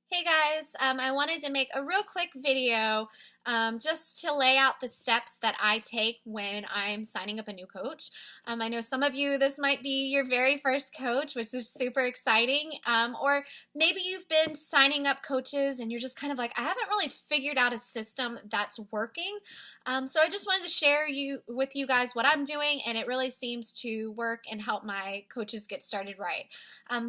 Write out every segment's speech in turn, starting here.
Hey guys, I wanted to make a real quick video just to lay out the steps that I take when I'm signing up a new coach. I know some of you, this might be your very first coach, which is super exciting, or maybe you've been signing up coaches and you're just kind of like, I haven't really figured out a system that's working. So I just wanted to share with you guys what I'm doing, and it really seems to work and help my coaches get started right.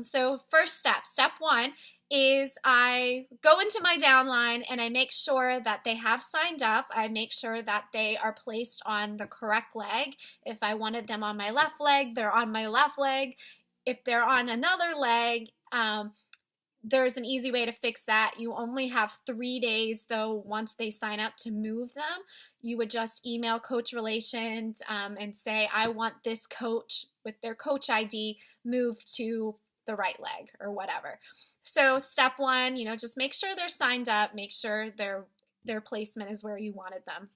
So first step one, is I go into my downline and I make sure that they have signed up. I make sure that they are placed on the correct leg. If I wanted them on my left leg, they're on my left leg. If they're on another leg, there's an easy way to fix that. You only have 3 days, though, once they sign up to move them. You would just email Coach Relations and say, I want this coach with their coach ID moved to the right leg or whatever. So step one, just make sure they're signed up, make sure their placement is where you wanted them.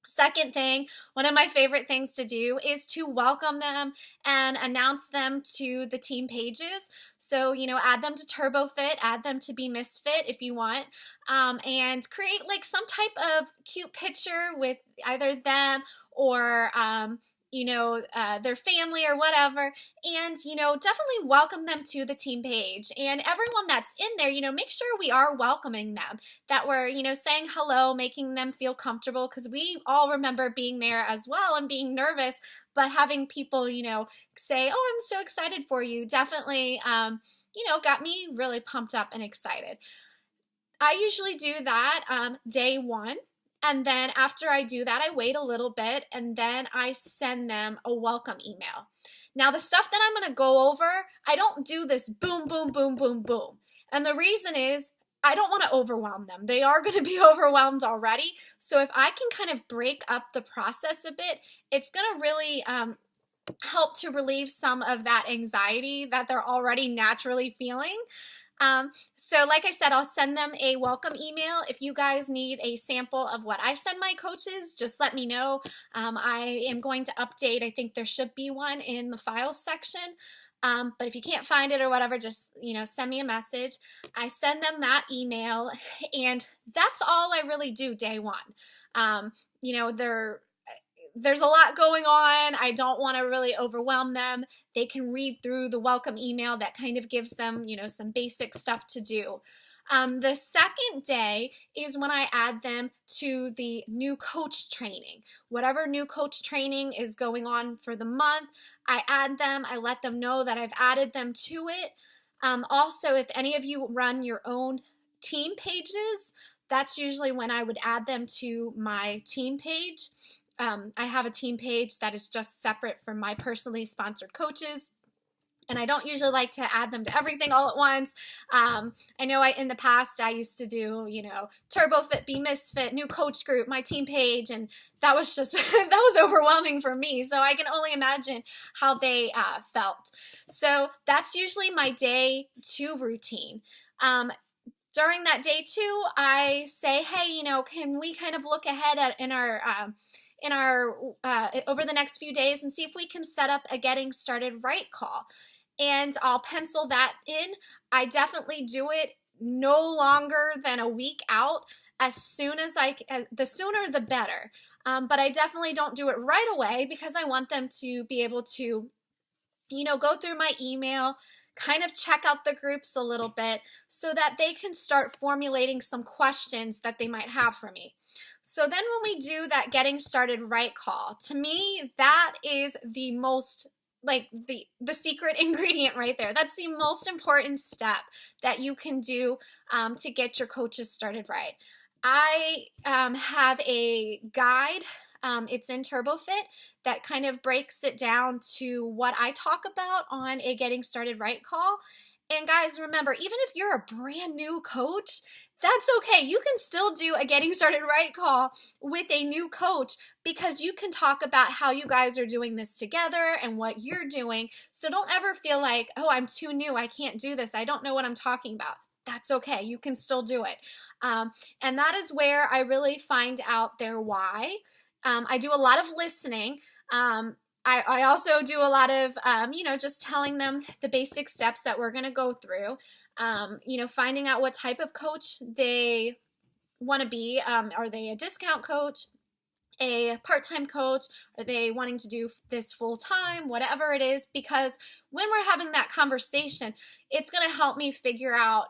Second thing, one of my favorite things to do is to welcome them and announce them to the team pages. So, add them to TurboFit, add them to Be Misfit if you want, and create like some type of cute picture with either them or their family or whatever, and, definitely welcome them to the team page. And everyone that's in there, make sure we are welcoming them, that we're, saying hello, making them feel comfortable, because we all remember being there as well and being nervous, but having people, say, oh, I'm so excited for you, definitely, got me really pumped up and excited. I usually do that day one. And then after I do that, I wait a little bit and then I send them a welcome email. Now, the stuff that I'm going to go over, I don't do this boom, boom, boom, boom, boom. And the reason is I don't want to overwhelm them. They are going to be overwhelmed already. So if I can kind of break up the process a bit, it's going to really help to relieve some of that anxiety that they're already naturally feeling. So like I said, I'll send them a welcome email. If you guys need a sample of what I send my coaches, just let me know. I am going to update. I think there should be one in the files section. But if you can't find it or whatever, just, send me a message. I send them that email, and that's all I really do day one. There's a lot going on. I don't want to really overwhelm them. They can read through the welcome email that kind of gives them, some basic stuff to do. The second day is when I add them to the new coach training. Whatever new coach training is going on for the month, I add them. I let them know that I've added them to it. Also, if any of you run your own team pages, that's usually when I would add them to my team page. I have a team page that is just separate from my personally sponsored coaches, and I don't usually like to add them to everything all at once. I know in the past I used to do, TurboFit, Be Misfit, new coach group, my team page, and that was just, that was overwhelming for me, so I can only imagine how they felt. So that's usually my day 2 routine. During that day 2, I say, hey, can we kind of look ahead in our over the next few days and see if we can set up a getting started right call. And I'll pencil that in. I definitely do it no longer than a week out. As soon as the sooner the better. But I definitely don't do it right away because I want them to be able to, go through my email, kind of check out the groups a little bit so that they can start formulating some questions that they might have for me. So then when we do that getting started right call, to me, that is the most, like the secret ingredient right there. That's the most important step that you can do to get your coaches started right. I have a guide. It's in TurboFit that kind of breaks it down to what I talk about on a getting started right call. And guys, remember, even if you're a brand new coach, that's okay. You can still do a getting started right call with a new coach because you can talk about how you guys are doing this together and what you're doing. So don't ever feel like, oh, I'm too new. I can't do this. I don't know what I'm talking about. That's okay. You can still do it. And that is where I really find out their why. I do a lot of listening. I also do a lot of, just telling them the basic steps that we're going to go through. Finding out what type of coach they want to be. Are they a discount coach, a part-time coach? Are they wanting to do this full-time? Whatever it is, because when we're having that conversation, it's going to help me figure out,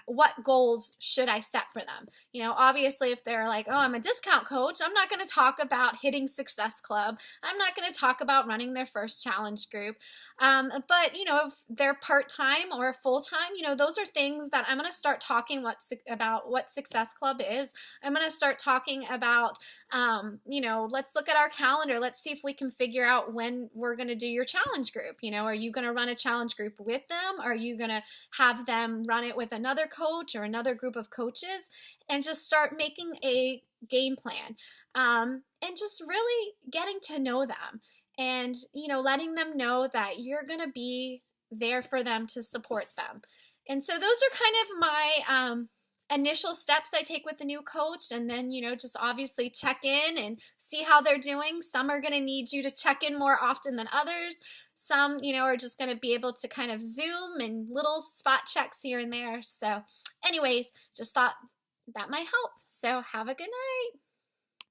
what goals should I set for them? Obviously, if they're like, oh, I'm a discount coach, I'm not going to talk about hitting Success Club. I'm not going to talk about running their first challenge group. But, if they're part-time or full-time, those are things that I'm going to start talking about what Success Club is. I'm going to start talking about, let's look at our calendar. Let's see if we can figure out when we're going to do your challenge group. Are you going to run a challenge group with them? Are you going to have them run it with another coach or another group of coaches? And just start making a game plan, and just really getting to know them, and letting them know that you're going to be there for them to support them. And so those are kind of my initial steps I take with a new coach, and then just obviously check in and see how they're doing. Some are going to need you to check in more often than others. Some are just going to be able to kind of Zoom and little spot checks here and there. So anyways, just thought that might help. So have a good night.